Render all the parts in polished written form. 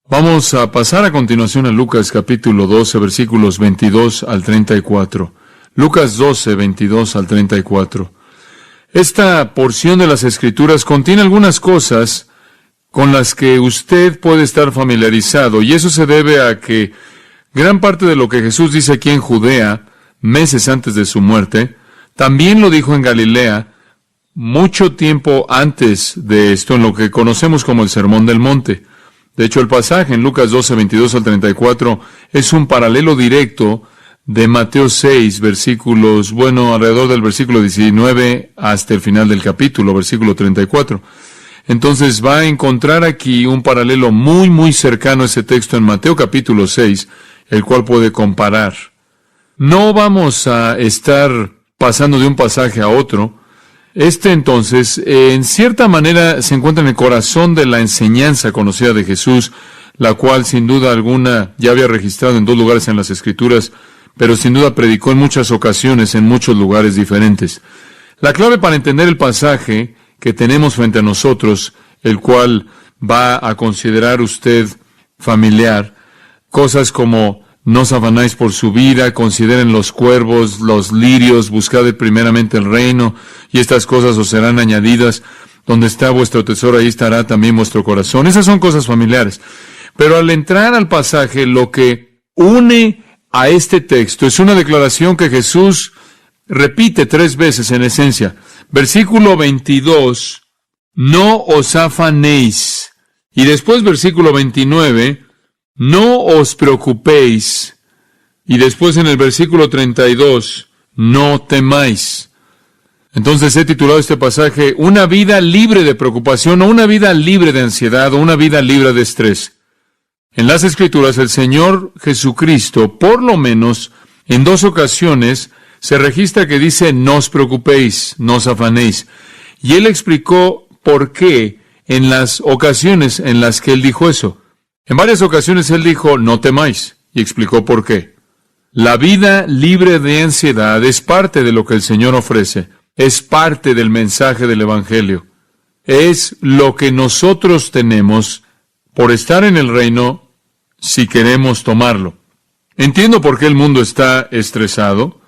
Vamos a pasar a continuación a Lucas capítulo 12, versículos 22 al 34. Lucas 12, 22 al 34. Esta porción de las Escrituras contiene algunas cosas con las que usted puede estar familiarizado, y eso se debe a que gran parte de lo que Jesús dice aquí en Judea, meses antes de su muerte, también lo dijo en Galilea, mucho tiempo antes de esto, en lo que conocemos como el Sermón del Monte. De hecho, el pasaje en Lucas 12, 22 al 34 es un paralelo directo de Mateo 6, versículos, alrededor del versículo 19 hasta el final del capítulo, versículo 34. Entonces va a encontrar aquí un paralelo muy cercano a ese texto en Mateo capítulo 6, el cual puede comparar. No vamos a estar pasando de un pasaje a otro. Entonces, en cierta manera, se encuentra en el corazón de la enseñanza conocida de Jesús, la cual, sin duda alguna, ya había registrado en 2 lugares en las Escrituras, pero sin duda predicó en muchas ocasiones en muchos lugares diferentes. La clave para entender el pasaje que tenemos frente a nosotros, el cual va a considerar usted familiar, cosas como no os afanáis por su vida, consideren los cuervos, los lirios, buscad primeramente el reino, y estas cosas os serán añadidas. Donde está vuestro tesoro, ahí estará también vuestro corazón. Esas son cosas familiares. Pero al entrar al pasaje, lo que une a este texto es una declaración que Jesús repite 3 veces en esencia. Versículo 22, no os afanéis. Y después versículo 29, no os preocupéis. Y después en el versículo 32, no temáis. Entonces he titulado este pasaje, una vida libre de preocupación, o una vida libre de ansiedad, o una vida libre de estrés. En las Escrituras, el Señor Jesucristo, por lo menos en 2 ocasiones, se registra que dice, no os preocupéis, no os afanéis. Y Él explicó por qué en las ocasiones en las que Él dijo eso. En varias ocasiones Él dijo, no temáis, y explicó por qué. La vida libre de ansiedad es parte de lo que el Señor ofrece, es parte del mensaje del Evangelio. Es lo que nosotros tenemos por estar en el reino si queremos tomarlo. Entiendo por qué el mundo está estresado,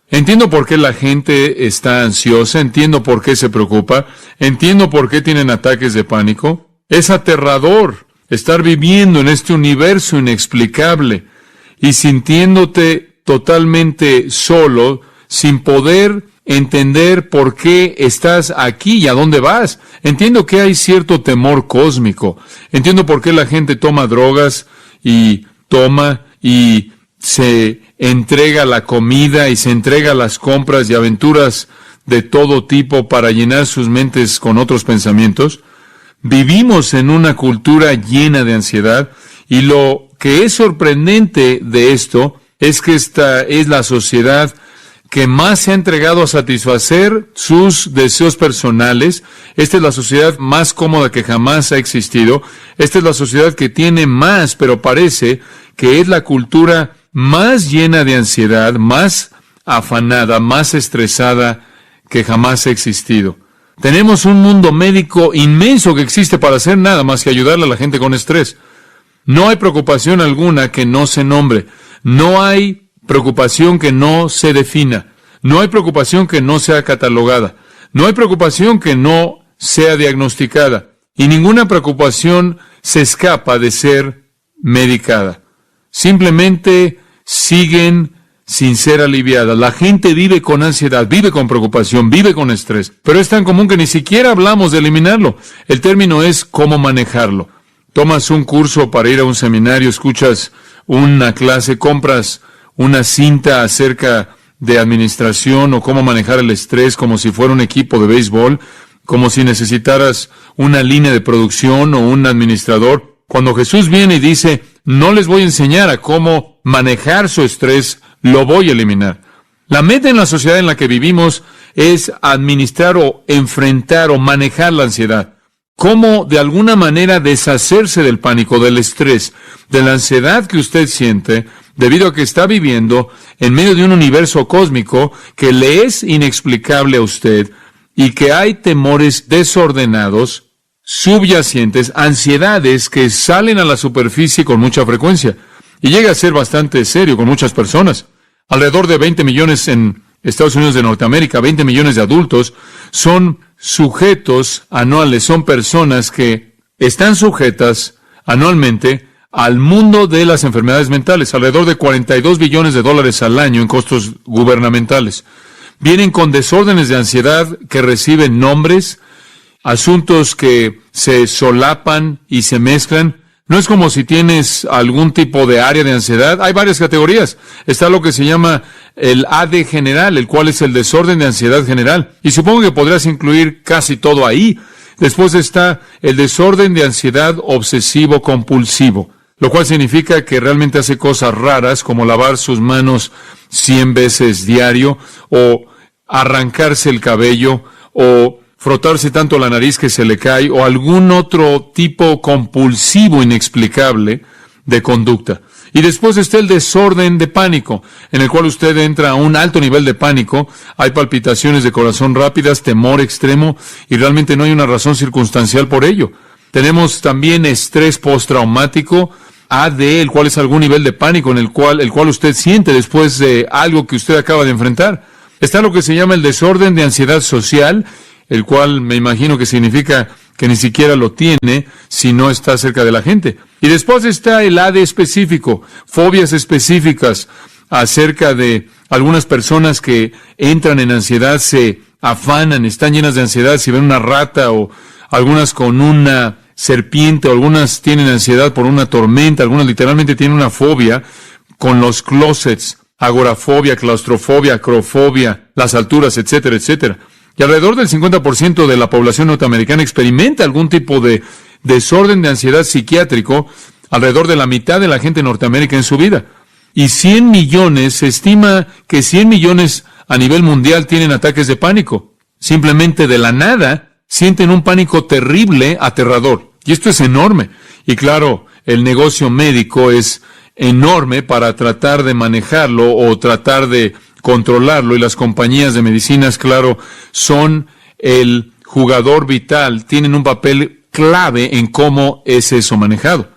entiendo por qué la gente está ansiosa, entiendo por qué se preocupa, entiendo por qué tienen ataques de pánico. Es aterrador estar viviendo en este universo inexplicable y sintiéndote totalmente solo, sin poder entender por qué estás aquí y a dónde vas. Entiendo que hay cierto temor cósmico. Entiendo por qué la gente toma drogas y se entrega a la comida y se entrega a las compras y aventuras de todo tipo para llenar sus mentes con otros pensamientos. Vivimos en una cultura llena de ansiedad, y lo que es sorprendente de esto es que esta es la sociedad que más se ha entregado a satisfacer sus deseos personales. Esta es la sociedad más cómoda que jamás ha existido. Esta es la sociedad que tiene más, pero parece que es la cultura más llena de ansiedad, más afanada, más estresada que jamás ha existido. Tenemos un mundo médico inmenso que existe para hacer nada más que ayudarle a la gente con estrés. No hay preocupación alguna que no se nombre. No hay preocupación que no se defina. No hay preocupación que no sea catalogada. No hay preocupación que no sea diagnosticada. Y ninguna preocupación se escapa de ser medicada. Simplemente siguen sin ser aliviada. La gente vive con ansiedad, vive con preocupación, vive con estrés, pero es tan común que ni siquiera hablamos de eliminarlo. El término es cómo manejarlo. Tomas un curso para ir a un seminario, escuchas una clase, compras una cinta acerca de administración o cómo manejar el estrés como si fuera un equipo de béisbol, como si necesitaras una línea de producción o un administrador. Cuando Jesús viene y dice, no les voy a enseñar a cómo manejar su estrés, lo voy a eliminar. La meta en la sociedad en la que vivimos es administrar o enfrentar o manejar la ansiedad. Cómo de alguna manera deshacerse del pánico, del estrés, de la ansiedad que usted siente debido a que está viviendo en medio de un universo cósmico que le es inexplicable a usted y que hay temores desordenados subyacentes, ansiedades que salen a la superficie con mucha frecuencia. Y llega a ser bastante serio con muchas personas. Alrededor de 20 millones en Estados Unidos de Norteamérica, 20 millones de adultos, son sujetos anuales, son personas que están sujetas anualmente al mundo de las enfermedades mentales, alrededor de $42 billones al año en costos gubernamentales. Vienen con desórdenes de ansiedad que reciben nombres, asuntos que se solapan y se mezclan. No es como si tienes algún tipo de área de ansiedad. Hay varias categorías. Está lo que se llama el AD general, el cual es el desorden de ansiedad general. Y supongo que podrías incluir casi todo ahí. Después está el desorden de ansiedad obsesivo compulsivo, lo cual significa que realmente hace cosas raras como lavar sus manos 100 veces diario, o arrancarse el cabello, o frotarse tanto la nariz que se le cae, o algún otro tipo compulsivo inexplicable de conducta. Y después está el desorden de pánico, en el cual usted entra a un alto nivel de pánico, hay palpitaciones de corazón rápidas, temor extremo, y realmente no hay una razón circunstancial por ello. Tenemos también estrés postraumático, AD, el cual es algún nivel de pánico el cual usted siente después de algo que usted acaba de enfrentar. Está lo que se llama el desorden de ansiedad social, el cual me imagino que significa que ni siquiera lo tiene si no está cerca de la gente. Y después está el AD específico, fobias específicas acerca de algunas personas que entran en ansiedad, se afanan, están llenas de ansiedad si ven una rata, o algunas con una serpiente, o algunas tienen ansiedad por una tormenta, algunas literalmente tienen una fobia con los closets, agorafobia, claustrofobia, acrofobia, las alturas, etcétera, etcétera. Y alrededor del 50% de la población norteamericana experimenta algún tipo de desorden de ansiedad psiquiátrico, alrededor de la mitad de la gente en Norteamérica en su vida. Y 100 millones, se estima que 100 millones a nivel mundial tienen ataques de pánico. Simplemente de la nada sienten un pánico terrible, aterrador. Y esto es enorme. Y claro, el negocio médico es enorme para tratar de manejarlo o tratar de controlarlo, y las compañías de medicinas, claro, son el jugador vital, tienen un papel clave en cómo es eso manejado.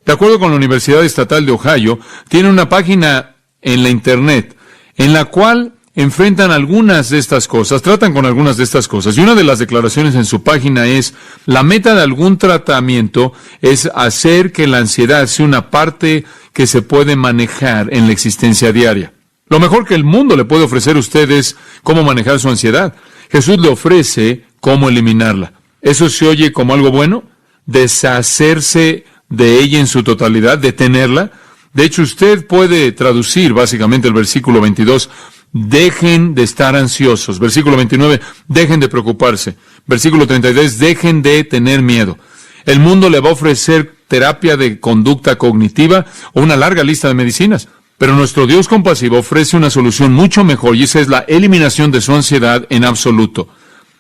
De acuerdo con la Universidad Estatal de Ohio, tiene una página en la Internet en la cual enfrentan algunas de estas cosas, tratan con algunas de estas cosas, y una de las declaraciones en su página es: la meta de algún tratamiento es hacer que la ansiedad sea una parte que se puede manejar en la existencia diaria. Lo mejor que el mundo le puede ofrecer a usted es cómo manejar su ansiedad. Jesús le ofrece cómo eliminarla. ¿Eso se oye como algo bueno? Deshacerse de ella en su totalidad, detenerla. De hecho, usted puede traducir básicamente el versículo 22, dejen de estar ansiosos. Versículo 29, dejen de preocuparse. Versículo 33, dejen de tener miedo. El mundo le va a ofrecer terapia de conducta cognitiva o una larga lista de medicinas. Pero nuestro Dios compasivo ofrece una solución mucho mejor, y esa es la eliminación de su ansiedad en absoluto,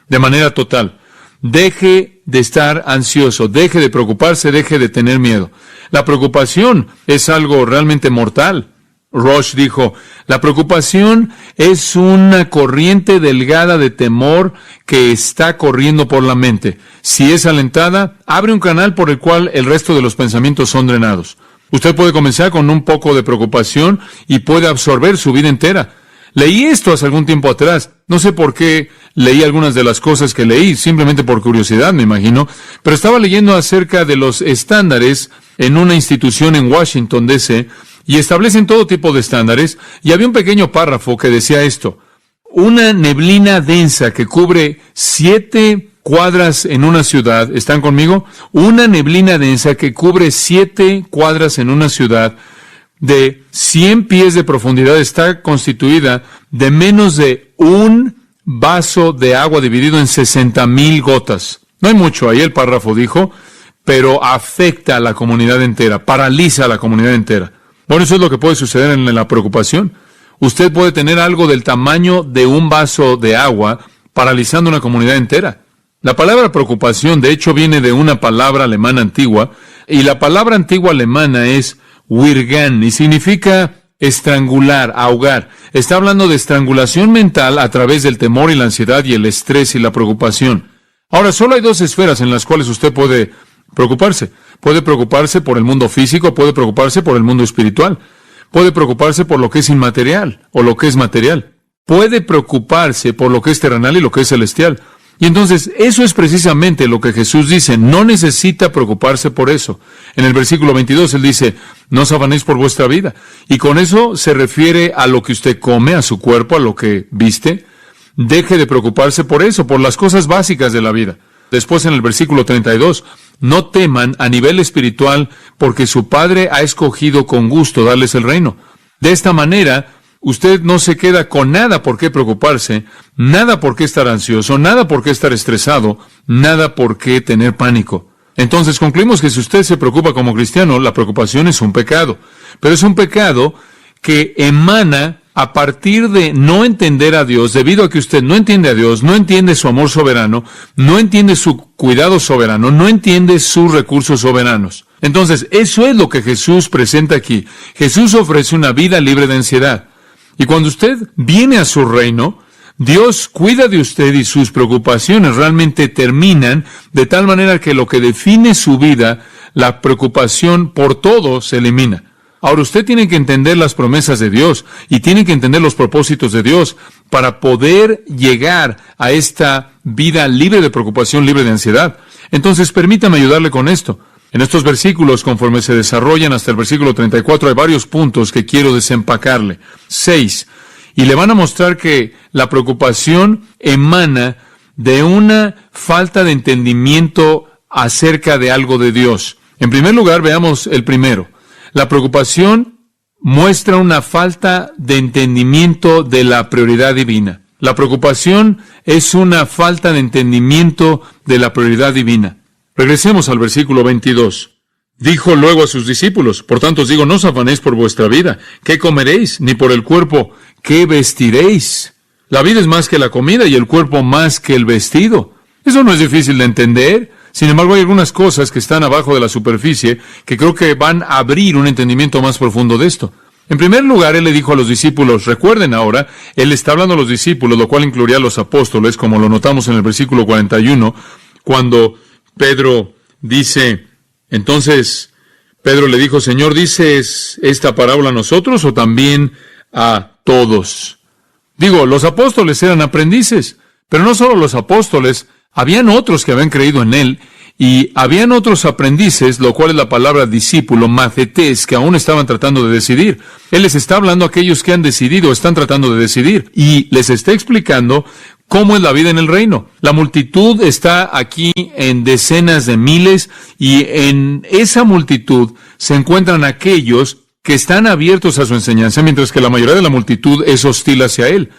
de manera total. Deje de estar ansioso, deje de preocuparse, deje de tener miedo. La preocupación es algo realmente mortal. Rush dijo, la preocupación es una corriente delgada de temor que está corriendo por la mente. Si es alentada, abre un canal por el cual el resto de los pensamientos son drenados. Usted puede comenzar con un poco de preocupación y puede absorber su vida entera. Leí esto hace algún tiempo atrás. No sé por qué leí algunas de las cosas que leí, simplemente por curiosidad, me imagino. Pero estaba leyendo acerca de los estándares en una institución en Washington, D.C., y establecen todo tipo de estándares, y había un pequeño párrafo que decía esto: una neblina densa que cubre 7 cuadras en una ciudad, ¿están conmigo? Una neblina densa que cubre 7 cuadras en una ciudad de 100 pies de profundidad está constituida de menos de un vaso de agua dividido en 60,000 gotas. No hay mucho ahí, el párrafo dijo, pero afecta a la comunidad entera, paraliza a la comunidad entera. Bueno, eso es lo que puede suceder en la preocupación. Usted puede tener algo del tamaño de un vaso de agua paralizando una comunidad entera. La palabra preocupación, de hecho, viene de una palabra alemana antigua, y la palabra antigua alemana es Wirgan, y significa estrangular, ahogar. Está hablando de estrangulación mental a través del temor y la ansiedad y el estrés y la preocupación. Ahora, solo hay dos esferas en las cuales usted puede preocuparse. Puede preocuparse por el mundo físico, puede preocuparse por el mundo espiritual. Puede preocuparse por lo que es inmaterial o lo que es material. Puede preocuparse por lo que es terrenal y lo que es celestial. Y entonces, eso es precisamente lo que Jesús dice. No necesita preocuparse por eso. En el versículo 22, Él dice, no os afanéis por vuestra vida. Y con eso se refiere a lo que usted come, a su cuerpo, a lo que viste. Deje de preocuparse por eso, por las cosas básicas de la vida. Después, en el versículo 32, no teman a nivel espiritual, porque su Padre ha escogido con gusto darles el reino. De esta manera, usted no se queda con nada por qué preocuparse, nada por qué estar ansioso, nada por qué estar estresado, nada por qué tener pánico. Entonces concluimos que si usted se preocupa como cristiano, la preocupación es un pecado. Pero es un pecado que emana a partir de no entender a Dios, debido a que usted no entiende a Dios, no entiende su amor soberano, no entiende su cuidado soberano, no entiende sus recursos soberanos. Entonces, eso es lo que Jesús presenta aquí. Jesús ofrece una vida libre de ansiedad. Y cuando usted viene a su reino, Dios cuida de usted y sus preocupaciones realmente terminan de tal manera que lo que define su vida, la preocupación por todo, se elimina. Ahora usted tiene que entender las promesas de Dios y tiene que entender los propósitos de Dios para poder llegar a esta vida libre de preocupación, libre de ansiedad. Entonces permítame ayudarle con esto. En estos versículos, conforme se desarrollan hasta el versículo 34, hay varios puntos que quiero desempacarle. 6. Y le van a mostrar que la preocupación emana de una falta de entendimiento acerca de algo de Dios. En primer lugar, veamos el primero. La preocupación muestra una falta de entendimiento de la prioridad divina. La preocupación es una falta de entendimiento de la prioridad divina. Regresemos al versículo 22. Dijo luego a sus discípulos, por tanto os digo, no os afanéis por vuestra vida, ¿qué comeréis? Ni por el cuerpo, ¿qué vestiréis? La vida es más que la comida y el cuerpo más que el vestido. Eso no es difícil de entender. Sin embargo, hay algunas cosas que están abajo de la superficie que creo que van a abrir un entendimiento más profundo de esto. En primer lugar, Él le dijo a los discípulos, recuerden ahora, Él está hablando a los discípulos, lo cual incluiría a los apóstoles, como lo notamos en el versículo 41, cuando Pedro dice, entonces Pedro le dijo, Señor, ¿dices esta parábola a nosotros o también a todos? Digo, los apóstoles eran aprendices, pero no solo los apóstoles, habían otros que habían creído en Él, y habían otros aprendices, lo cual es la palabra discípulo, macetés, que aún estaban tratando de decidir. Él les está hablando a aquellos que han decidido, están tratando de decidir, y les está explicando cómo es la vida en el reino. La multitud está aquí en decenas de miles, y en esa multitud se encuentran aquellos que están abiertos a su enseñanza, mientras que la mayoría de la multitud es hostil hacia Él.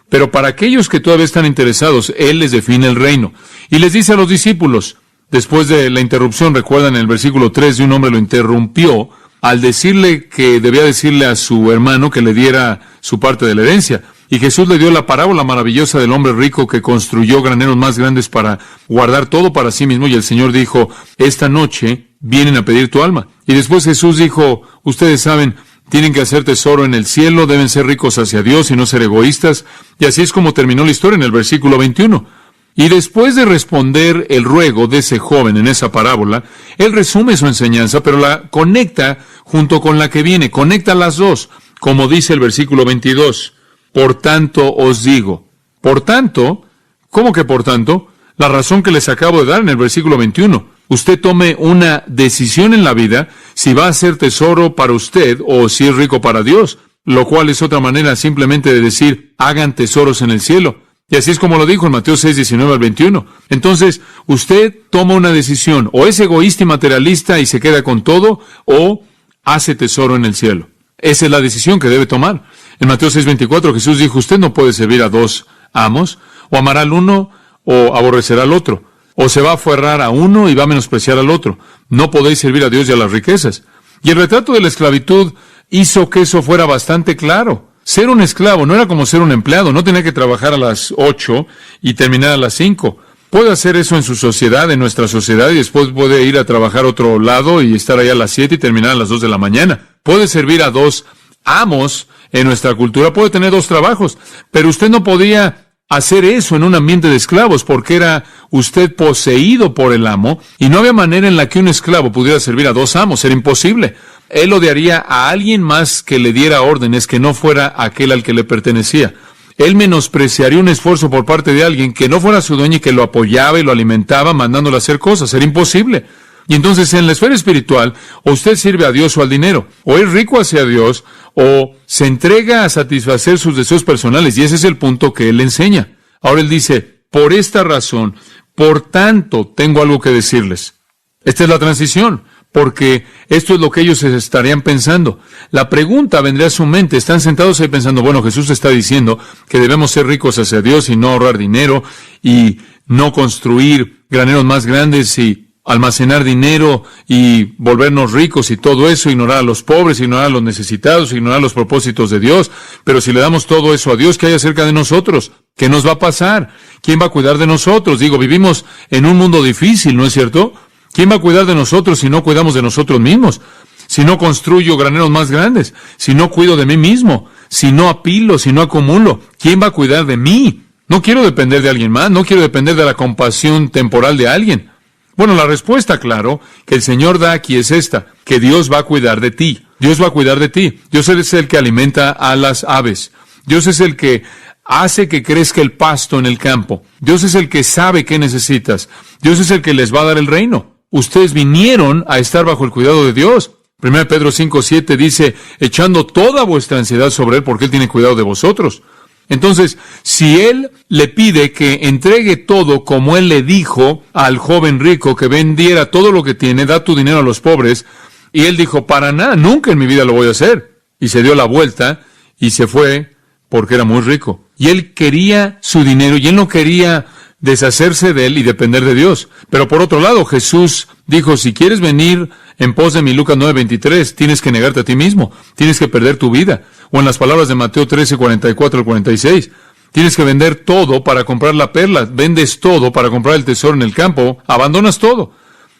Pero para aquellos que todavía están interesados, Él les define el reino. Y les dice a los discípulos, después de la interrupción, recuerdan en el versículo 3, de un hombre lo interrumpió al decirle que debía decirle a su hermano que le diera su parte de la herencia. Y Jesús le dio la parábola maravillosa del hombre rico que construyó graneros más grandes para guardar todo para sí mismo. Y el Señor dijo, esta noche vienen a pedir tu alma. Y después Jesús dijo, ustedes saben, tienen que hacer tesoro en el cielo, deben ser ricos hacia Dios y no ser egoístas. Y así es como terminó la historia en el versículo 21. Y después de responder el ruego de ese joven en esa parábola, Él resume su enseñanza, pero la conecta junto con la que viene. Conecta las dos, como dice el versículo 22. Por tanto os digo. Por tanto, ¿cómo que por tanto? La razón que les acabo de dar en el versículo 21. Usted tome una decisión en la vida si va a ser tesoro para usted o si es rico para Dios, lo cual es otra manera simplemente de decir, hagan tesoros en el cielo. Y así es como lo dijo en Mateo 6, 19 al 21. Entonces, usted toma una decisión, o es egoísta y materialista y se queda con todo, o hace tesoro en el cielo. Esa es la decisión que debe tomar. En Mateo 6, 24, Jesús dijo, usted no puede servir a dos amos, o amará al uno o aborrecerá al otro. O se va a aferrar a uno y va a menospreciar al otro. No podéis servir a Dios y a las riquezas. Y el retrato de la esclavitud hizo que eso fuera bastante claro. Ser un esclavo no era como ser un empleado. No tenía que trabajar a las 8 y terminar a las 5. Puede hacer eso en su sociedad, en nuestra sociedad, y después puede ir a trabajar a otro lado y estar allá a las 7 y terminar a las 2 de la mañana. Puede servir a dos amos en nuestra cultura. Puede tener dos trabajos. Pero usted no podía hacer eso en un ambiente de esclavos, porque era usted poseído por el amo, y no había manera en la que un esclavo pudiera servir a dos amos, era imposible. Él odiaría a alguien más que le diera órdenes que no fuera aquel al que le pertenecía. Él menospreciaría un esfuerzo por parte de alguien que no fuera su dueño y que lo apoyaba y lo alimentaba mandándole a hacer cosas. Era imposible. Y entonces en la esfera espiritual, o usted sirve a Dios o al dinero, o es rico hacia Dios, o se entrega a satisfacer sus deseos personales, y ese es el punto que él enseña. Ahora él dice, por esta razón, por tanto, tengo algo que decirles. Esta es la transición, porque esto es lo que ellos estarían pensando. La pregunta vendría a su mente, están sentados ahí pensando, bueno, Jesús está diciendo que debemos ser ricos hacia Dios y no ahorrar dinero, y no construir graneros más grandes y almacenar dinero y volvernos ricos y todo eso, ignorar a los pobres, ignorar a los necesitados, ignorar los propósitos de Dios. Pero si le damos todo eso a Dios, ¿qué hay acerca de nosotros? ¿Qué nos va a pasar? ¿Quién va a cuidar de nosotros? Digo, vivimos en un mundo difícil, ¿no es cierto? ¿Quién va a cuidar de nosotros si no cuidamos de nosotros mismos? Si no construyo graneros más grandes, si no cuido de mí mismo, si no apilo, si no acumulo, ¿quién va a cuidar de mí? No quiero depender de alguien más, no quiero depender de la compasión temporal de alguien. Bueno, la respuesta, claro, que el Señor da aquí es esta, que Dios va a cuidar de ti. Dios va a cuidar de ti. Dios es el que alimenta a las aves. Dios es el que hace que crezca el pasto en el campo. Dios es el que sabe qué necesitas. Dios es el que les va a dar el reino. Ustedes vinieron a estar bajo el cuidado de Dios. 1 Pedro 5:7 dice, echando toda vuestra ansiedad sobre Él, porque Él tiene cuidado de vosotros. Entonces, si Él le pide que entregue todo como Él le dijo al joven rico que vendiera todo lo que tiene, da tu dinero a los pobres, y él dijo, para nada, nunca en mi vida lo voy a hacer. Y se dio la vuelta y se fue porque era muy rico. Y él quería su dinero y él no quería deshacerse de él y depender de Dios. Pero por otro lado, Jesús dijo, si quieres venir en pos de mí, Lucas 9:23, tienes que negarte a ti mismo, tienes que perder tu vida. O en las palabras de Mateo 13:44 al 46, tienes que vender todo para comprar la perla, vendes todo para comprar el tesoro en el campo, abandonas todo.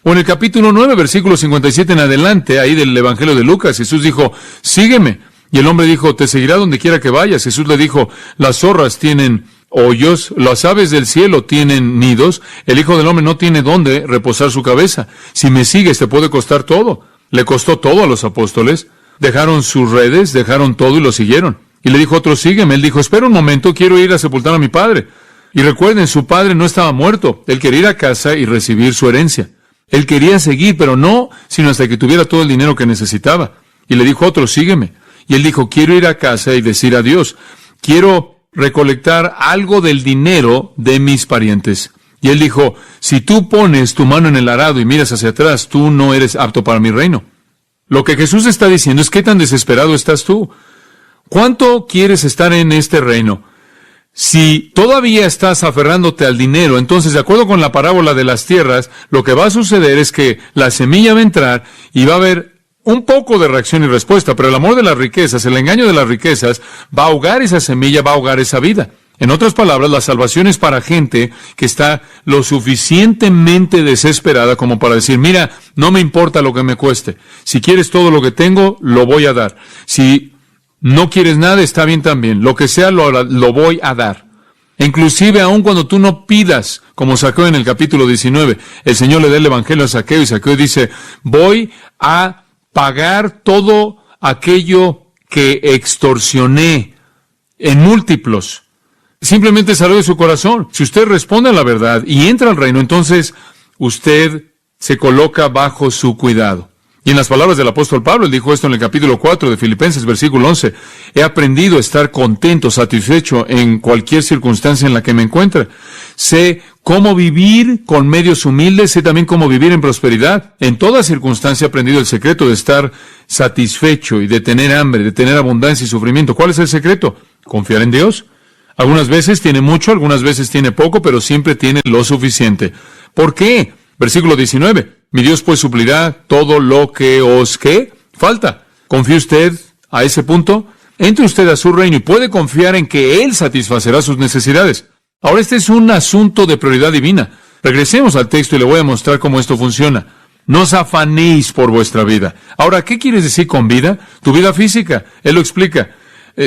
O en el capítulo 9, versículo 57 en adelante, ahí del Evangelio de Lucas, Jesús dijo, sígueme. Y el hombre dijo, te seguirá donde quiera que vayas. Jesús le dijo, las zorras tienen hoyos, las aves del cielo tienen nidos, el Hijo del Hombre no tiene dónde reposar su cabeza. Si me sigues te puede costar todo. Le costó todo a los apóstoles. Dejaron sus redes, dejaron todo y lo siguieron. Y le dijo otro, sígueme. Él dijo, espera un momento, quiero ir a sepultar a mi padre. Y recuerden, su padre no estaba muerto. Él quería ir a casa y recibir su herencia. Él quería seguir, pero no, sino hasta que tuviera todo el dinero que necesitaba. Y le dijo otro, sígueme. Y él dijo, quiero ir a casa y decir adiós. Quiero recolectar algo del dinero de mis parientes. Y él dijo, si tú pones tu mano en el arado y miras hacia atrás, tú no eres apto para mi reino. Lo que Jesús está diciendo es, ¿qué tan desesperado estás tú? ¿Cuánto quieres estar en este reino? Si todavía estás aferrándote al dinero, entonces, de acuerdo con la parábola de las tierras, lo que va a suceder es que la semilla va a entrar y va a haber un poco de reacción y respuesta, pero el amor de las riquezas, el engaño de las riquezas, va a ahogar esa semilla, va a ahogar esa vida. En otras palabras, la salvación es para gente que está lo suficientemente desesperada como para decir, mira, no me importa lo que me cueste. Si quieres todo lo que tengo, lo voy a dar. Si no quieres nada, está bien también. Lo que sea, lo voy a dar. Inclusive aun cuando tú no pidas, como Saqueo en el capítulo 19, el Señor le da el evangelio a Saqueo y Saqueo dice, voy a pagar todo aquello que extorsioné en múltiplos. Simplemente salió de su corazón. Si usted responde a la verdad y entra al reino, entonces usted se coloca bajo su cuidado. Y en las palabras del apóstol Pablo, él dijo esto en el capítulo 4 de Filipenses, versículo 11, he aprendido a estar contento, satisfecho en cualquier circunstancia en la que me encuentre. Sé cómo vivir con medios humildes, sé también cómo vivir en prosperidad. En toda circunstancia he aprendido el secreto de estar satisfecho y de tener hambre, de tener abundancia y sufrimiento. ¿Cuál es el secreto? Confiar en Dios. Algunas veces tiene mucho, algunas veces tiene poco, pero siempre tiene lo suficiente. ¿Por qué? Versículo 19. Mi Dios pues suplirá todo lo que os ¿qué? Falta. ¿Confía usted a ese punto? Entre usted a su reino y puede confiar en que Él satisfacerá sus necesidades. Ahora este es un asunto de prioridad divina. Regresemos al texto y le voy a mostrar cómo esto funciona. No os afanéis por vuestra vida. Ahora, ¿qué quieres decir con vida? Tu vida física. Él lo explica.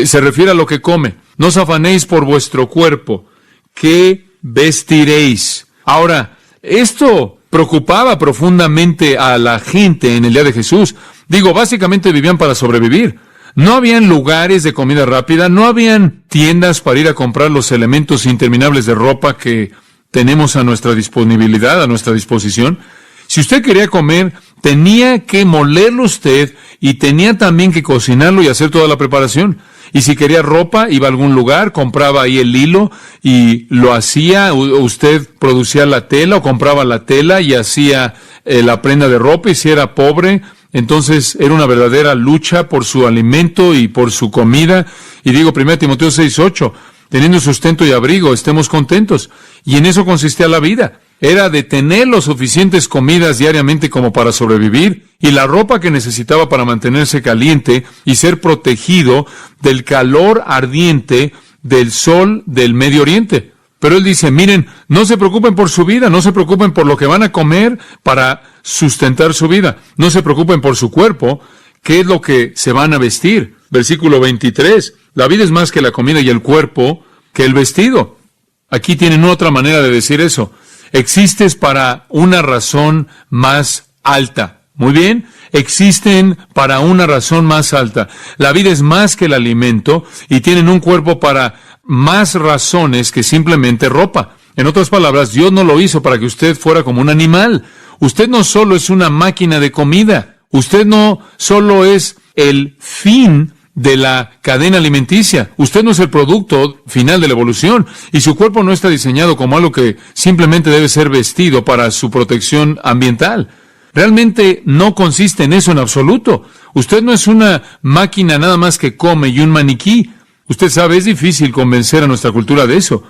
Se refiere a lo que come. No os afanéis por vuestro cuerpo. ¿qué vestiréis? Ahora, esto preocupaba profundamente a la gente en el día de Jesús. Digo, básicamente vivían para sobrevivir. No habían lugares de comida rápida, no habían tiendas para ir a comprar los elementos interminables de ropa que tenemos a nuestra disponibilidad, a nuestra disposición. Si usted quería comer, tenía que molerlo usted y tenía también que cocinarlo y hacer toda la preparación. Y si quería ropa, iba a algún lugar, compraba ahí el hilo y lo hacía. Usted producía la tela o compraba la tela y hacía la prenda de ropa. Y si era pobre, entonces era una verdadera lucha por su alimento y por su comida. Y digo, 1 Timoteo 6:8, teniendo sustento y abrigo, estemos contentos. Y en eso consistía la vida. Era de tener lo suficientes comidas diariamente como para sobrevivir y la ropa que necesitaba para mantenerse caliente y ser protegido del calor ardiente del sol del Medio Oriente. Pero él dice, miren, no se preocupen por su vida, no se preocupen por lo que van a comer para sustentar su vida, no se preocupen por su cuerpo, qué es lo que se van a vestir. Versículo 23, la vida es más que la comida y el cuerpo que el vestido. Aquí tienen otra manera de decir eso. Existes para una razón más alta. Muy bien, existen para una razón más alta. La vida es más que el alimento y tienen un cuerpo para más razones que simplemente ropa. En otras palabras, Dios no lo hizo para que usted fuera como un animal. Usted no solo es una máquina de comida. Usted no solo es el fin de la cadena alimenticia. Usted no es el producto final de la evolución y su cuerpo no está diseñado como algo que simplemente debe ser vestido para su protección ambiental. Realmente no consiste en eso en absoluto. Usted no es una máquina nada más que come y un maniquí. Usted sabe, es difícil convencer a nuestra cultura de eso.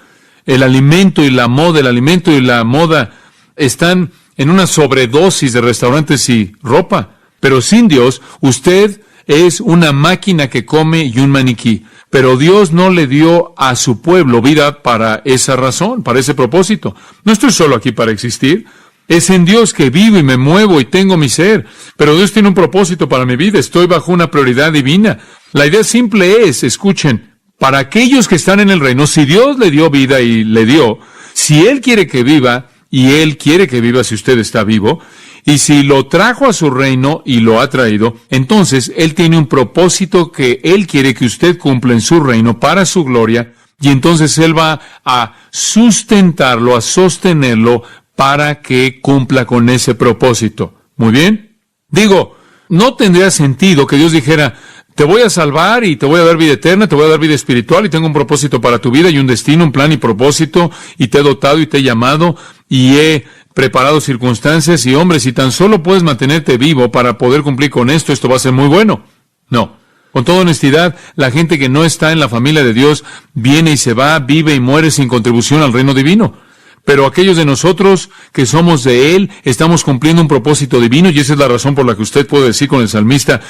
El alimento y la moda están en una sobredosis de restaurantes y ropa. Pero sin Dios, usted es una máquina que come y un maniquí. Pero Dios no le dio a su pueblo vida para esa razón, para ese propósito. No estoy solo aquí para existir. Es en Dios que vivo y me muevo y tengo mi ser. Pero Dios tiene un propósito para mi vida. Estoy bajo una prioridad divina. La idea simple es, escuchen, para aquellos que están en el reino, si Dios le dio vida y le dio, si Él quiere que viva, y Él quiere que viva si usted está vivo, y si lo trajo a su reino y lo ha traído, entonces Él tiene un propósito que Él quiere que usted cumpla en su reino para su gloria, y entonces Él va a sustentarlo, a sostenerlo para que cumpla con ese propósito. ¿Muy bien? Digo, no tendría sentido que Dios dijera, te voy a salvar y te voy a dar vida eterna, te voy a dar vida espiritual y tengo un propósito para tu vida y un destino, un plan y propósito, y te he dotado y te he llamado y he preparado circunstancias y hombres, y tan solo puedes mantenerte vivo para poder cumplir con esto, esto va a ser muy bueno. No. Con toda honestidad, la gente que no está en la familia de Dios viene y se va, vive y muere sin contribución al reino divino. Pero aquellos de nosotros que somos de Él, estamos cumpliendo un propósito divino, y esa es la razón por la que usted puede decir con el salmista,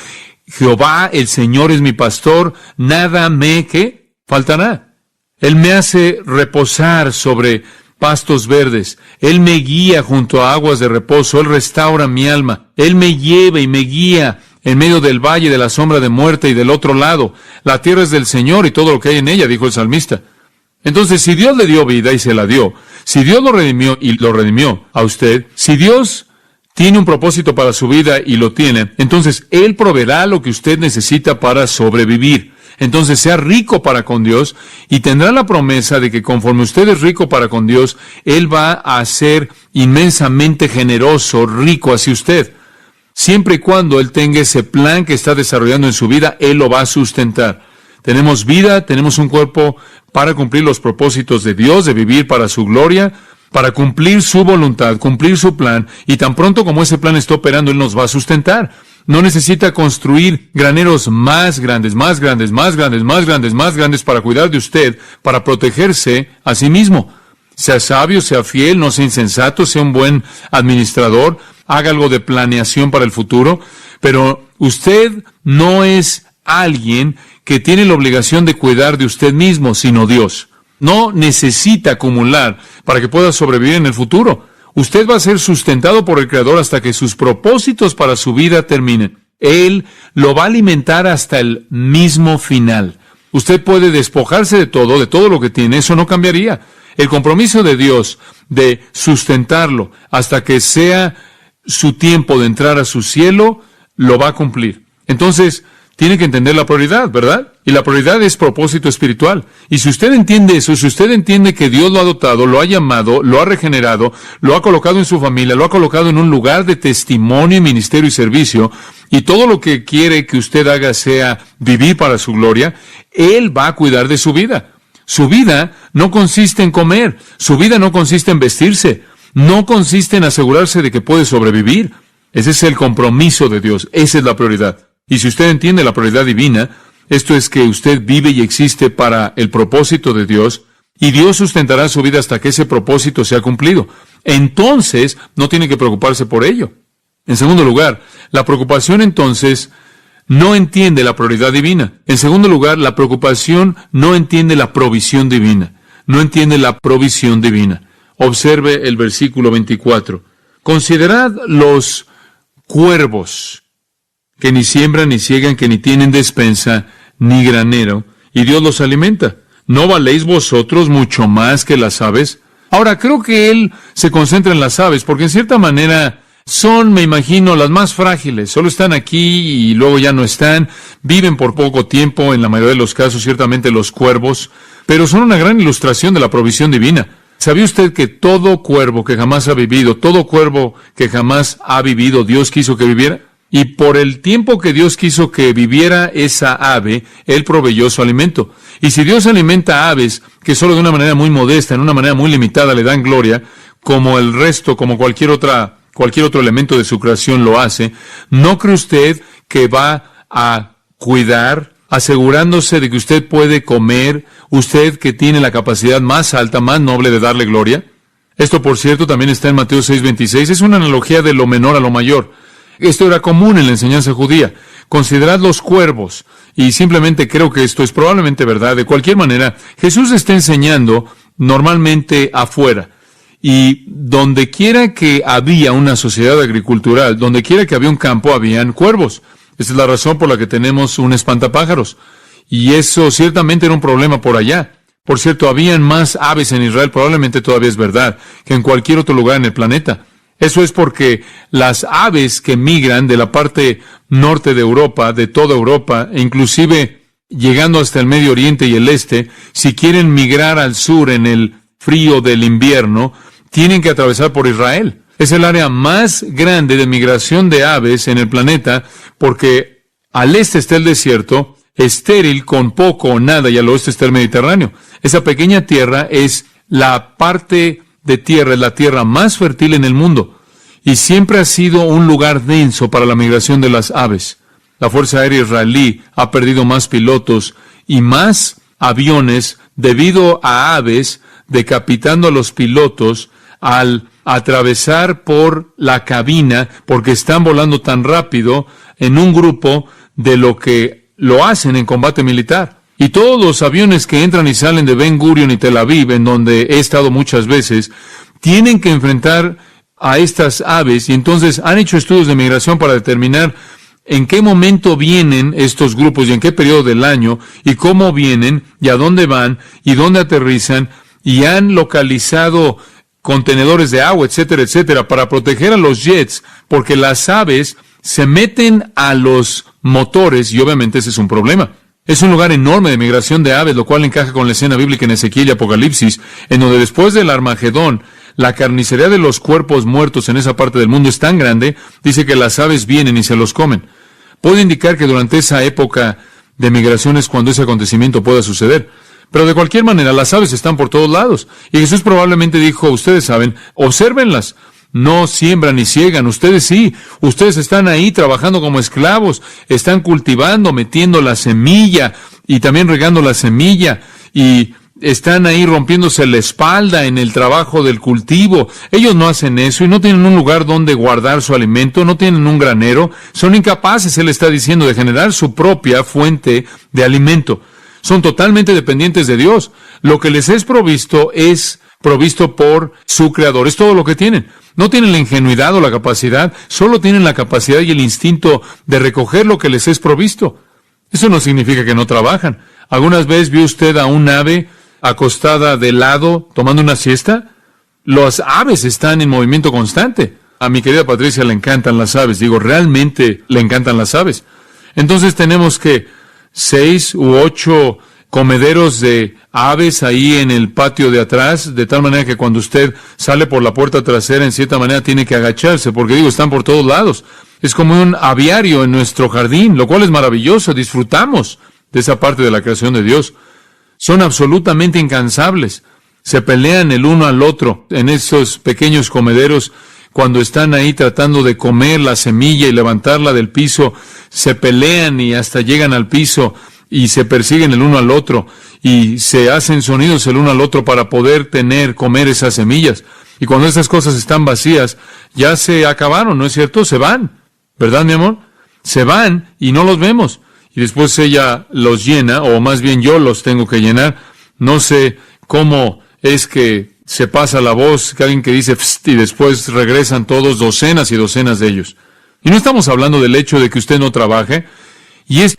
Jehová, el Señor es mi pastor, nada me, ¿qué? Faltará. Él me hace reposar sobre pastos verdes. Él me guía junto a aguas de reposo. Él restaura mi alma. Él me lleva y me guía en medio del valle de la sombra de muerte y del otro lado. La tierra es del Señor y todo lo que hay en ella, dijo el salmista. Entonces, si Dios le dio vida y se la dio, si Dios lo redimió y lo redimió a usted, si Dios tiene un propósito para su vida y lo tiene, entonces Él proveerá lo que usted necesita para sobrevivir. Entonces sea rico para con Dios y tendrá la promesa de que conforme usted es rico para con Dios, Él va a ser inmensamente generoso, rico hacia usted. Siempre y cuando Él tenga ese plan que está desarrollando en su vida, Él lo va a sustentar. Tenemos vida, tenemos un cuerpo para cumplir los propósitos de Dios, de vivir para su gloria, para cumplir su voluntad, cumplir su plan, y tan pronto como ese plan está operando, Él nos va a sustentar. No necesita construir graneros más grandes, más grandes, más grandes, más grandes, más grandes para cuidar de usted, para protegerse a sí mismo. Sea sabio, sea fiel, no sea insensato, sea un buen administrador, haga algo de planeación para el futuro, pero usted no es alguien que tiene la obligación de cuidar de usted mismo, sino Dios. No necesita acumular para que pueda sobrevivir en el futuro. Usted va a ser sustentado por el Creador hasta que sus propósitos para su vida terminen. Él lo va a alimentar hasta el mismo final. Usted puede despojarse de todo lo que tiene, eso no cambiaría. El compromiso de Dios de sustentarlo hasta que sea su tiempo de entrar a su cielo, lo va a cumplir. Entonces, tiene que entender la prioridad, ¿verdad? Y la prioridad es propósito espiritual. Y si usted entiende eso, si usted entiende que Dios lo ha dotado, lo ha llamado, lo ha regenerado, lo ha colocado en su familia, lo ha colocado en un lugar de testimonio, ministerio y servicio, y todo lo que quiere que usted haga sea vivir para su gloria, Él va a cuidar de su vida. Su vida no consiste en comer, su vida no consiste en vestirse, no consiste en asegurarse de que puede sobrevivir. Ese es el compromiso de Dios, esa es la prioridad. Y si usted entiende la prioridad divina, esto es que usted vive y existe para el propósito de Dios, y Dios sustentará su vida hasta que ese propósito sea cumplido. Entonces, no tiene que preocuparse por ello. En segundo lugar, la preocupación entonces no entiende la prioridad divina. En segundo lugar, la preocupación no entiende la provisión divina. No entiende la provisión divina. Observe el versículo 24. Considerad los cuervos, que ni siembran ni ciegan, que ni tienen despensa ni granero, y Dios los alimenta. ¿No valéis vosotros mucho más que las aves? Ahora, creo que él se concentra en las aves, porque en cierta manera son, me imagino, las más frágiles. Solo están aquí y luego ya no están. Viven por poco tiempo, en la mayoría de los casos, ciertamente los cuervos, pero son una gran ilustración de la provisión divina. ¿Sabía usted que todo cuervo que jamás ha vivido, todo cuervo que jamás ha vivido, Dios quiso que viviera? Y por el tiempo que Dios quiso que viviera esa ave, Él proveyó su alimento. Y si Dios alimenta aves que solo de una manera muy modesta, en una manera muy limitada le dan gloria, como el resto, como cualquier otro elemento de su creación lo hace, ¿no cree usted que va a cuidar, asegurándose de que usted puede comer, usted que tiene la capacidad más alta, más noble de darle gloria? Esto, por cierto, también está en Mateo 6:26. Es una analogía de lo menor a lo mayor. Esto era común en la enseñanza judía. Considerad los cuervos. Y simplemente creo que esto es probablemente verdad. De cualquier manera, Jesús está enseñando normalmente afuera. Y donde quiera que había una sociedad agricultural, donde quiera que había un campo, habían cuervos. Esa es la razón por la que tenemos un espantapájaros. Y eso ciertamente era un problema por allá. Por cierto, habían más aves en Israel, probablemente todavía es verdad, que en cualquier otro lugar en el planeta. Eso es porque las aves que migran de la parte norte de Europa, de toda Europa, e inclusive llegando hasta el Medio Oriente y el Este, si quieren migrar al sur en el frío del invierno, tienen que atravesar por Israel. Es el área más grande de migración de aves en el planeta, porque al este está el desierto, estéril con poco o nada, y al oeste está el Mediterráneo. Esa pequeña tierra es la parte de tierra, es la tierra más fértil en el mundo, y siempre ha sido un lugar denso para la migración de las aves. La Fuerza Aérea Israelí ha perdido más pilotos y más aviones debido a aves decapitando a los pilotos al atravesar por la cabina, porque están volando tan rápido en un grupo de lo que lo hacen en combate militar. Y todos los aviones que entran y salen de Ben Gurion y Tel Aviv, en donde he estado muchas veces, tienen que enfrentar a estas aves, y entonces han hecho estudios de migración para determinar en qué momento vienen estos grupos y en qué periodo del año, y cómo vienen, y a dónde van, y dónde aterrizan, y han localizado contenedores de agua, etcétera, etcétera, para proteger a los jets, porque las aves se meten a los motores, y obviamente ese es un problema. Es un lugar enorme de migración de aves, lo cual encaja con la escena bíblica en Ezequiel y Apocalipsis, en donde después del Armagedón, la carnicería de los cuerpos muertos en esa parte del mundo es tan grande, dice que las aves vienen y se los comen. Puede indicar que durante esa época de migración es cuando ese acontecimiento pueda suceder. Pero de cualquier manera, las aves están por todos lados. Y Jesús probablemente dijo, ustedes saben, obsérvenlas. No siembran ni ciegan, ustedes sí. Ustedes están ahí trabajando como esclavos, están cultivando, metiendo la semilla y también regando la semilla, y están ahí rompiéndose la espalda en el trabajo del cultivo. Ellos no hacen eso y no tienen un lugar donde guardar su alimento, no tienen un granero. Son incapaces, él está diciendo, de generar su propia fuente de alimento. Son totalmente dependientes de Dios. Lo que les es provisto por su Creador. Es todo lo que tienen. No tienen la ingenuidad o la capacidad, solo tienen la capacidad y el instinto de recoger lo que les es provisto. Eso no significa que no trabajan. ¿Algunas veces vio usted a un ave acostada de lado tomando una siesta? Las aves están en movimiento constante. A mi querida Patricia le encantan las aves. Digo, realmente le encantan las aves. Entonces tenemos que 6 u 8 comederos de aves ahí en el patio de atrás, de tal manera que cuando usted sale por la puerta trasera, en cierta manera tiene que agacharse, porque digo, están por todos lados. Es como un aviario en nuestro jardín, lo cual es maravilloso. Disfrutamos de esa parte de la creación de Dios. Son absolutamente incansables. Se pelean el uno al otro en esos pequeños comederos. Cuando están ahí tratando de comer la semilla y levantarla del piso, se pelean y hasta llegan al piso y se persiguen el uno al otro y se hacen sonidos el uno al otro para poder comer esas semillas. Y cuando esas cosas están vacías, ya se acabaron, ¿no es cierto? Se van, ¿verdad, mi amor? Se van y no los vemos. Y después ella los llena, o más bien yo los tengo que llenar. No sé cómo es que se pasa la voz, que alguien que dice psst, y después regresan todos, docenas y docenas de ellos. Y no estamos hablando del hecho de que usted no trabaje, y es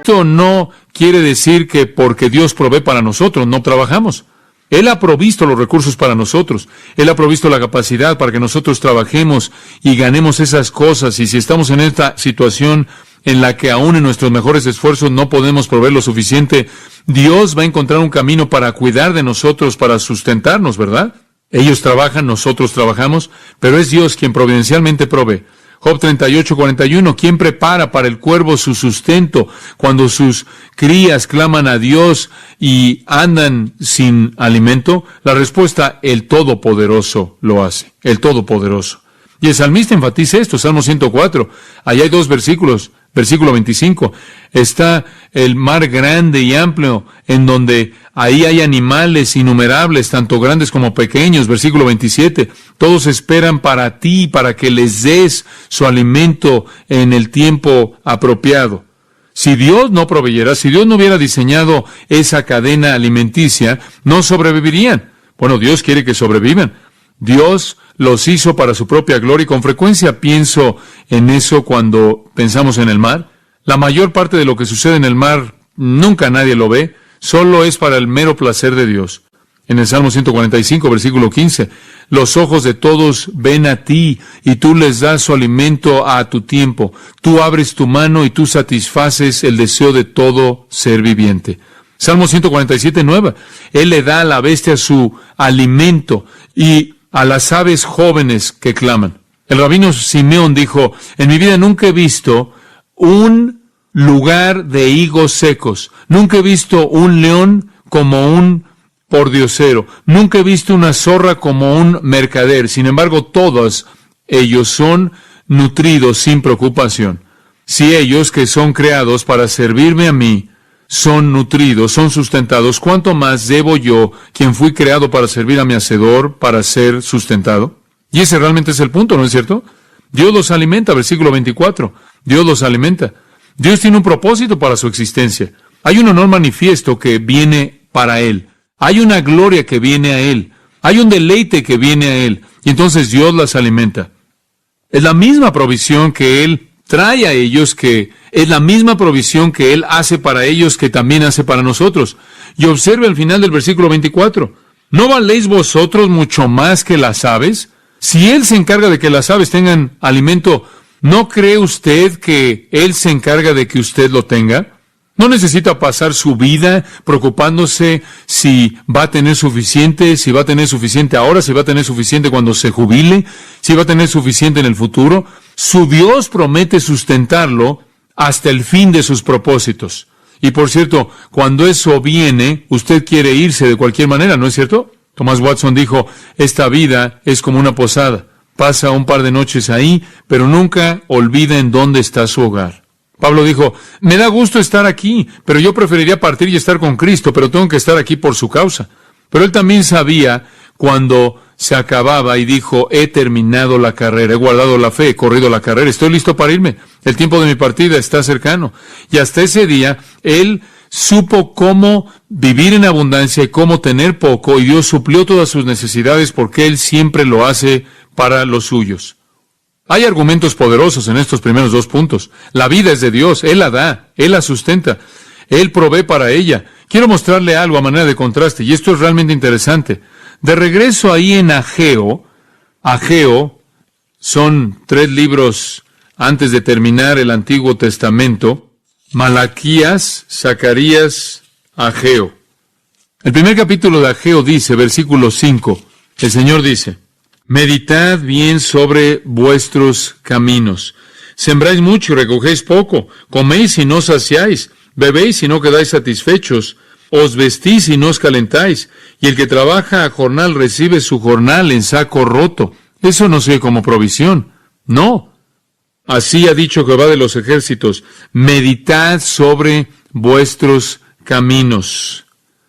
Esto no quiere decir que porque Dios provee para nosotros, no trabajamos. Él ha provisto los recursos para nosotros. Él ha provisto la capacidad para que nosotros trabajemos y ganemos esas cosas. Y si estamos en esta situación en la que aún en nuestros mejores esfuerzos no podemos proveer lo suficiente, Dios va a encontrar un camino para cuidar de nosotros, para sustentarnos, ¿verdad? Ellos trabajan, nosotros trabajamos, pero es Dios quien providencialmente provee. Job 38:41, ¿quién prepara para el cuervo su sustento cuando sus crías claman a Dios y andan sin alimento? La respuesta, el Todopoderoso lo hace, el Todopoderoso. Y el salmista enfatiza esto, Salmo 104. Allá hay 2 versículos Versículo 25, está el mar grande y amplio, en donde ahí hay animales innumerables, tanto grandes como pequeños. Versículo 27, todos esperan para ti, para que les des su alimento en el tiempo apropiado. Si Dios no proveyera, si Dios no hubiera diseñado esa cadena alimenticia, no sobrevivirían. Bueno, Dios quiere que sobrevivan. Dios los hizo para su propia gloria y con frecuencia pienso en eso cuando pensamos en el mar. La mayor parte de lo que sucede en el mar nunca nadie lo ve, solo es para el mero placer de Dios. En el Salmo 145, versículo 15, los ojos de todos ven a ti y tú les das su alimento a tu tiempo. Tú abres tu mano y tú satisfaces el deseo de todo ser viviente. Salmo 147, 9, Él le da a la bestia su alimento y a las aves jóvenes que claman. El rabino Simeón dijo, en mi vida nunca he visto un lugar de higos secos. Nunca he visto un león como un pordiosero. Nunca he visto una zorra como un mercader. Sin embargo, todos ellos son nutridos sin preocupación. Si ellos, que son creados para servirme a mí, son nutridos, son sustentados, ¿cuánto más debo yo, quien fui creado para servir a mi Hacedor, para ser sustentado? Y ese realmente es el punto, ¿no es cierto? Dios los alimenta, versículo 24. Dios los alimenta. Dios tiene un propósito para su existencia. Hay un honor manifiesto que viene para Él. Hay una gloria que viene a Él. Hay un deleite que viene a Él. Y entonces Dios las alimenta. Es la misma provisión que Él trae a ellos, que es la misma provisión que Él hace para ellos, que también hace para nosotros. Y observe al final del versículo 24. ¿No valéis vosotros mucho más que las aves? Si Él se encarga de que las aves tengan alimento, ¿no cree usted que Él se encarga de que usted lo tenga? No necesita pasar su vida preocupándose si va a tener suficiente, si va a tener suficiente ahora, si va a tener suficiente cuando se jubile, si va a tener suficiente en el futuro. Su Dios promete sustentarlo hasta el fin de sus propósitos. Y por cierto, cuando eso viene, usted quiere irse de cualquier manera, ¿no es cierto? Thomas Watson dijo, esta vida es como una posada. Pasa un par de noches ahí, pero nunca olvida en dónde está su hogar. Pablo dijo, me da gusto estar aquí, pero yo preferiría partir y estar con Cristo, pero tengo que estar aquí por su causa. Pero él también sabía cuando se acababa y dijo, he terminado la carrera, he guardado la fe, he corrido la carrera, estoy listo para irme. El tiempo de mi partida está cercano. Y hasta ese día, él supo cómo vivir en abundancia y cómo tener poco, y Dios suplió todas sus necesidades porque Él siempre lo hace para los suyos. Hay argumentos poderosos en estos primeros dos puntos. La vida es de Dios, Él la da, Él la sustenta, Él provee para ella. Quiero mostrarle algo a manera de contraste, y esto es realmente interesante. De regreso ahí en Ageo son 3 libros antes de terminar el Antiguo Testamento, Malaquías, Zacarías, Ageo. El primer capítulo de Ageo dice, versículo 5, el Señor dice, meditad bien sobre vuestros caminos. Sembráis mucho y recogéis poco. Coméis y no saciáis. Bebéis y no quedáis satisfechos. Os vestís y no os calentáis. Y el que trabaja a jornal recibe su jornal en saco roto. Eso no se ve como provisión. No. Así ha dicho Jehová de los ejércitos, meditad sobre vuestros caminos.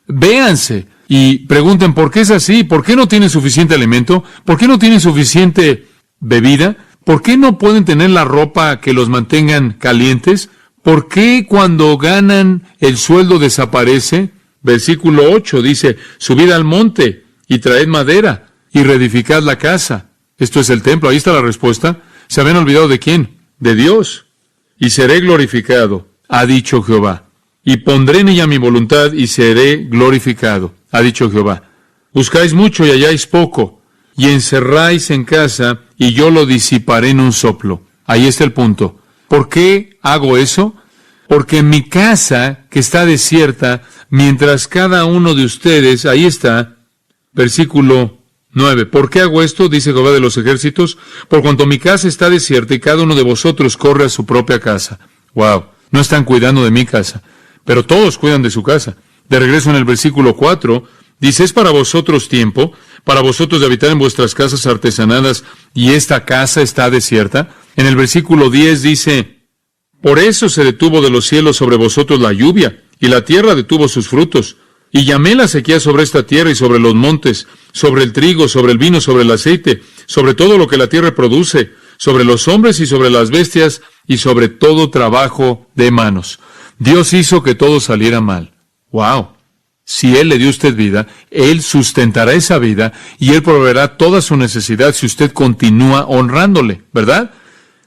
Véanse y pregunten por qué es así, por qué no tienen suficiente alimento, por qué no tienen suficiente bebida, por qué no pueden tener la ropa que los mantengan calientes, por qué cuando ganan el sueldo desaparece. Versículo 8 dice, subid al monte y traed madera y reedificad la casa. Esto es el templo, ahí está la respuesta. ¿Se habían olvidado de quién? De Dios. Y seré glorificado, ha dicho Jehová. Y pondré en ella mi voluntad y seré glorificado, ha dicho Jehová. Buscáis mucho y halláis poco, y encerráis en casa, y yo lo disiparé en un soplo. Ahí está el punto. ¿Por qué hago eso? Porque en mi casa, que está desierta, mientras cada uno de ustedes, ahí está, versículo 9. ¿Por qué hago esto? Dice Jehová de los ejércitos. Por cuanto mi casa está desierta y cada uno de vosotros corre a su propia casa. Wow, no están cuidando de mi casa, pero todos cuidan de su casa. De regreso en el versículo 4, dice, es para vosotros tiempo, para vosotros de habitar en vuestras casas artesanadas, y esta casa está desierta. En el versículo 10 dice, Por eso se detuvo de los cielos sobre vosotros la lluvia, y la tierra detuvo sus frutos. Y llamé la sequía sobre esta tierra y sobre los montes, sobre el trigo, sobre el vino, sobre el aceite, sobre todo lo que la tierra produce, sobre los hombres y sobre las bestias, y sobre todo trabajo de manos. Dios hizo que todo saliera mal. ¡Wow! Si Él le dio a usted vida, Él sustentará esa vida y Él proveerá toda su necesidad si usted continúa honrándole, ¿verdad?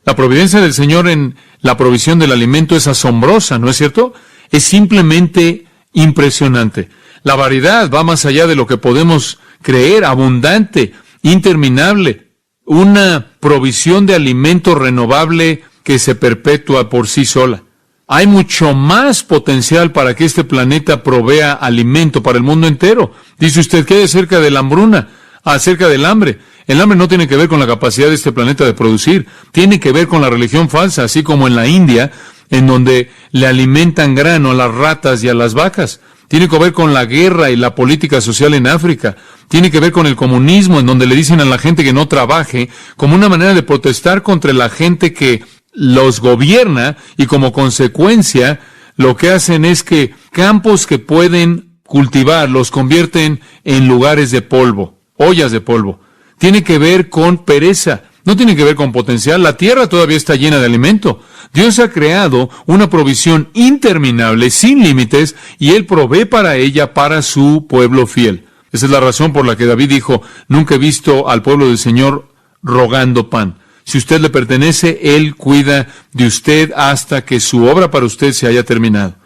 La providencia del Señor en la provisión del alimento es asombrosa, ¿no es cierto? Es simplemente impresionante. La variedad va más allá de lo que podemos creer, abundante, interminable. Una provisión de alimento renovable que se perpetúa por sí sola. Hay mucho más potencial para que este planeta provea alimento para el mundo entero. Dice usted, ¿qué hay acerca de la hambruna? Acerca del hambre. El hambre no tiene que ver con la capacidad de este planeta de producir. Tiene que ver con la religión falsa, así como en la India, en donde le alimentan grano a las ratas y a las vacas. Tiene que ver con la guerra y la política social en África. Tiene que ver con el comunismo, en donde le dicen a la gente que no trabaje, como una manera de protestar contra la gente que los gobierna, y como consecuencia lo que hacen es que campos que pueden cultivar los convierten en lugares de polvo, ollas de polvo. Tiene que ver con pereza, no tiene que ver con potencial. La tierra todavía está llena de alimento. Dios ha creado una provisión interminable, sin límites, y Él provee para ella, para su pueblo fiel. Esa es la razón por la que David dijo, nunca he visto al pueblo del Señor rogando pan. Si usted le pertenece, Él cuida de usted hasta que su obra para usted se haya terminado.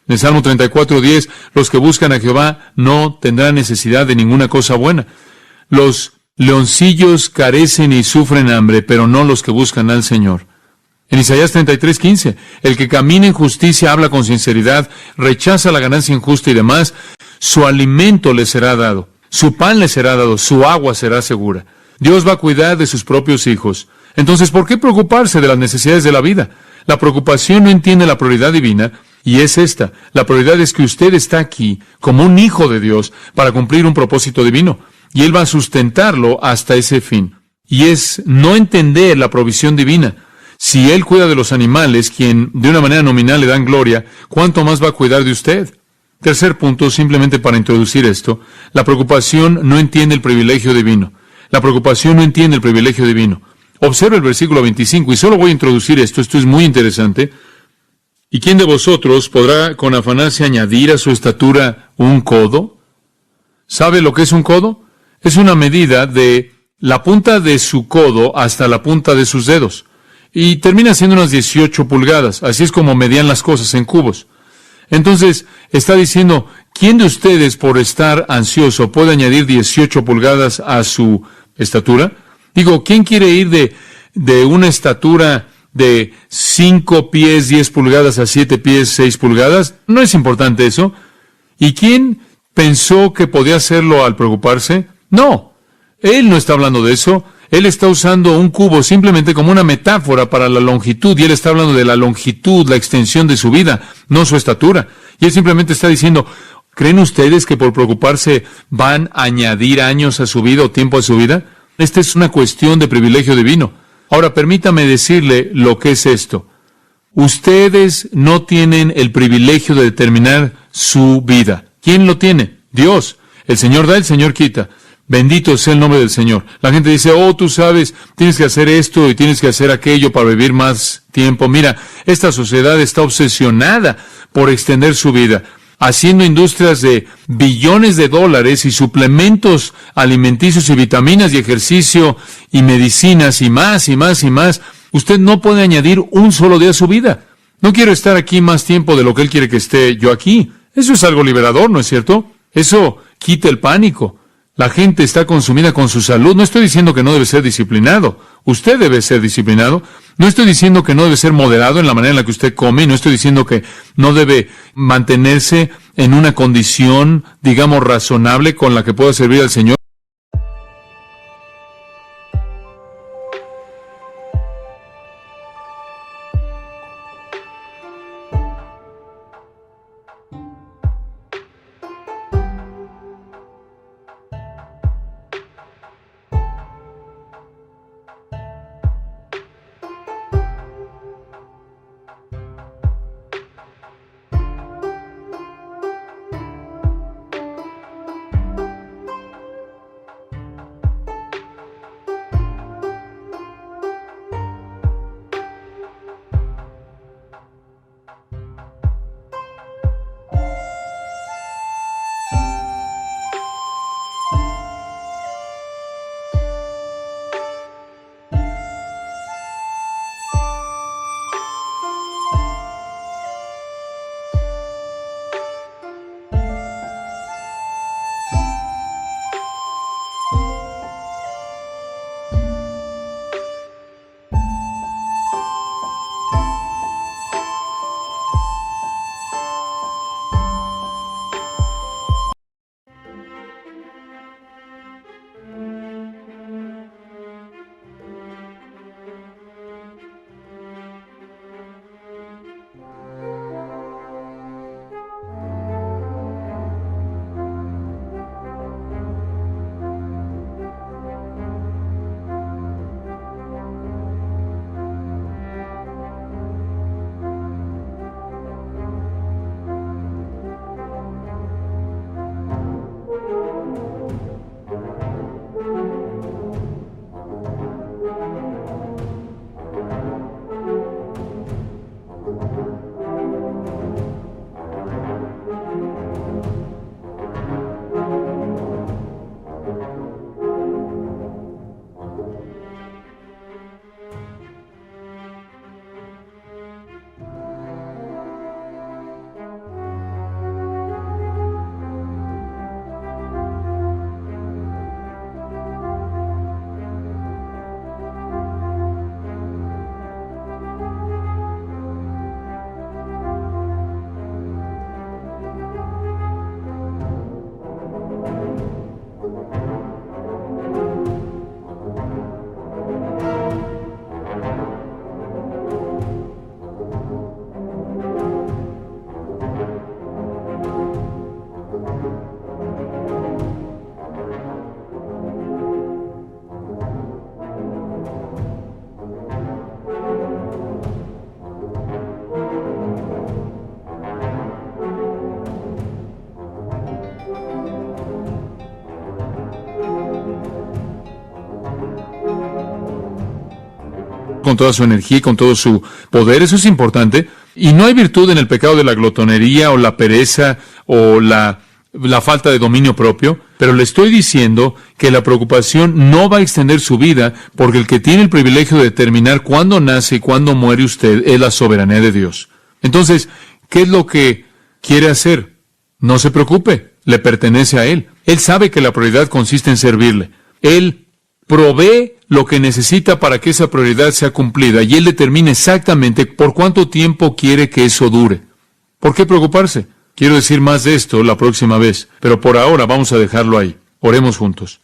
En el Salmo 34:10, los que buscan a Jehová no tendrán necesidad de ninguna cosa buena. Los leoncillos carecen y sufren hambre, pero no los que buscan al Señor. En Isaías 33:15, el que camina en justicia habla con sinceridad, rechaza la ganancia injusta y demás, su alimento le será dado, su pan le será dado, su agua será segura. Dios va a cuidar de sus propios hijos. Entonces, ¿por qué preocuparse de las necesidades de la vida? La preocupación no entiende la prioridad divina, y es esta. La prioridad es que usted está aquí como un hijo de Dios para cumplir un propósito divino, y Él va a sustentarlo hasta ese fin. Y es no entender la provisión divina. Si Él cuida de los animales, quien de una manera nominal le dan gloria, ¿cuánto más va a cuidar de usted? Tercer punto, simplemente para introducir esto, la preocupación no entiende el privilegio divino. La preocupación no entiende el privilegio divino. Observe el versículo 25, y solo voy a introducir esto es muy interesante. ¿Y quién de vosotros podrá con afanarse añadir a su estatura un codo? ¿Sabe lo que es un codo? Es una medida de la punta de su codo hasta la punta de sus dedos. Y termina siendo unas 18 pulgadas. Así es como medían las cosas en cubos. Entonces, está diciendo, ¿quién de ustedes por estar ansioso puede añadir 18 pulgadas a su estatura? Digo, ¿quién quiere ir de una estatura de 5 pies 10 pulgadas a 7 pies 6 pulgadas? No es importante eso. ¿Y quién pensó que podía hacerlo al preocuparse? No, Él no está hablando de eso. Él está usando un cubo simplemente como una metáfora para la longitud, y Él está hablando de la longitud, la extensión de su vida, no su estatura. Y Él simplemente está diciendo, ¿creen ustedes que por preocuparse van a añadir años a su vida o tiempo a su vida? Esta es una cuestión de privilegio divino. Ahora, permítame decirle lo que es esto. Ustedes no tienen el privilegio de determinar su vida. ¿Quién lo tiene? Dios. El Señor da, el Señor quita. Bendito sea el nombre del Señor. La gente dice, oh, tú sabes, tienes que hacer esto y tienes que hacer aquello para vivir más tiempo. Mira, esta sociedad está obsesionada por extender su vida, haciendo industrias de billones de dólares y suplementos alimenticios y vitaminas y ejercicio y medicinas y más y más y más. Usted no puede añadir un solo día a su vida. No quiero estar aquí más tiempo de lo que Él quiere que esté yo aquí. Eso es algo liberador, ¿no es cierto? Eso quita el pánico. La gente está consumida con su salud. No estoy diciendo que no debe ser disciplinado. Usted debe ser disciplinado. No estoy diciendo que no debe ser moderado en la manera en la que usted come. No estoy diciendo que no debe mantenerse en una condición, digamos, razonable con la que pueda servir al Señor. con toda su energía y con todo su poder. Eso es importante. Y no hay virtud en el pecado de la glotonería o la pereza o la falta de dominio propio, pero le estoy diciendo que la preocupación no va a extender su vida, porque el que tiene el privilegio de determinar cuándo nace y cuándo muere usted es la soberanía de Dios. Entonces, ¿qué es lo que quiere hacer? No se preocupe, le pertenece a Él. Él sabe que la prioridad consiste en servirle. Él provee lo que necesita para que esa prioridad sea cumplida, y Él determina exactamente por cuánto tiempo quiere que eso dure. ¿Por qué preocuparse? Quiero decir más de esto la próxima vez, pero por ahora vamos a dejarlo ahí. Oremos juntos.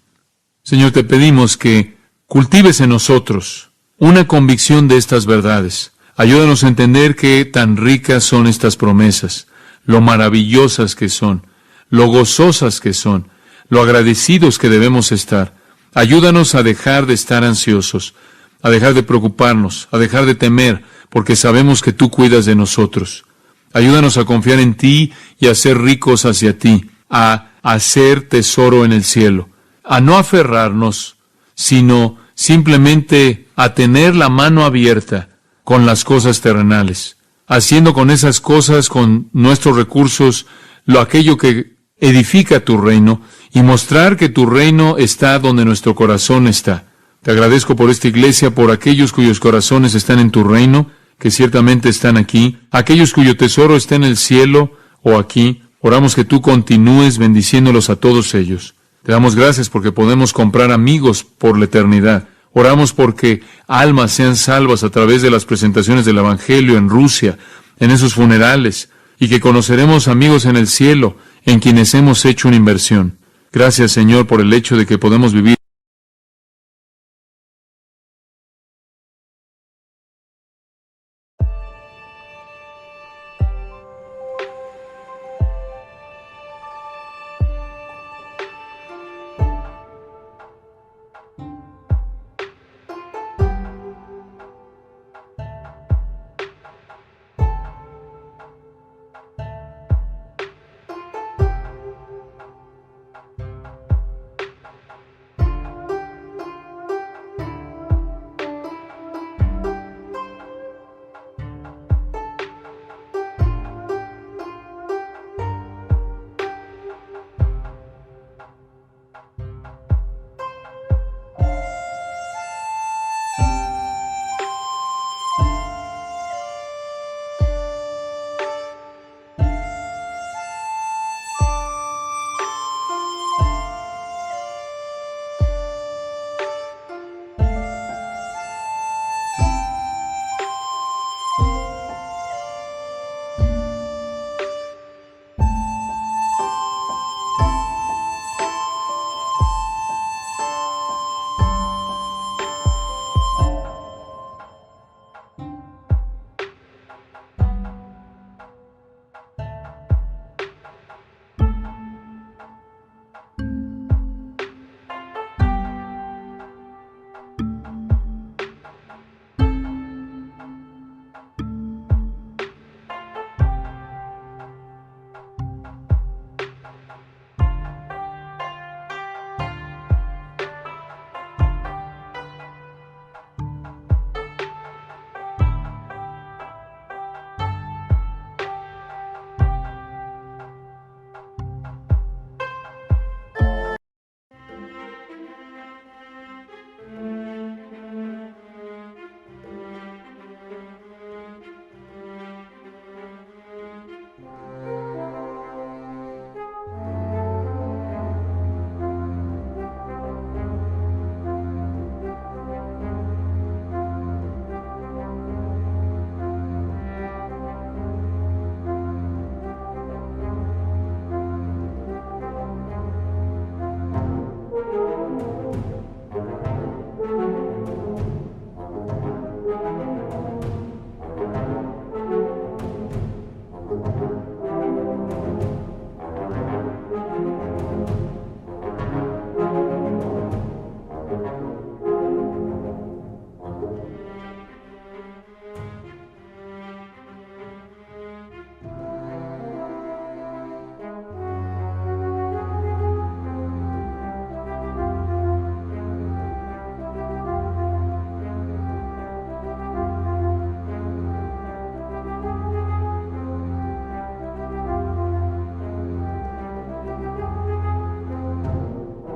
Señor, te pedimos que cultives en nosotros una convicción de estas verdades. Ayúdanos a entender que tan ricas son estas promesas, lo maravillosas que son, lo gozosas que son, lo agradecidos que debemos estar. Ayúdanos a dejar de estar ansiosos, a dejar de preocuparnos, a dejar de temer, porque sabemos que tú cuidas de nosotros. Ayúdanos a confiar en ti y a ser ricos hacia ti, a hacer tesoro en el cielo, a no aferrarnos, sino simplemente a tener la mano abierta con las cosas terrenales, haciendo con esas cosas, con nuestros recursos, aquello que edifica tu reino, y mostrar que tu reino está donde nuestro corazón está. Te agradezco por esta iglesia, por aquellos cuyos corazones están en tu reino, que ciertamente están aquí, aquellos cuyo tesoro está en el cielo o aquí. Oramos que tú continúes bendiciéndolos a todos ellos. Te damos gracias porque podemos comprar amigos por la eternidad. Oramos porque almas sean salvas a través de las presentaciones del Evangelio en Rusia, en esos funerales, y que conoceremos amigos en el cielo en quienes hemos hecho una inversión. Gracias, Señor, por el hecho de que podemos vivir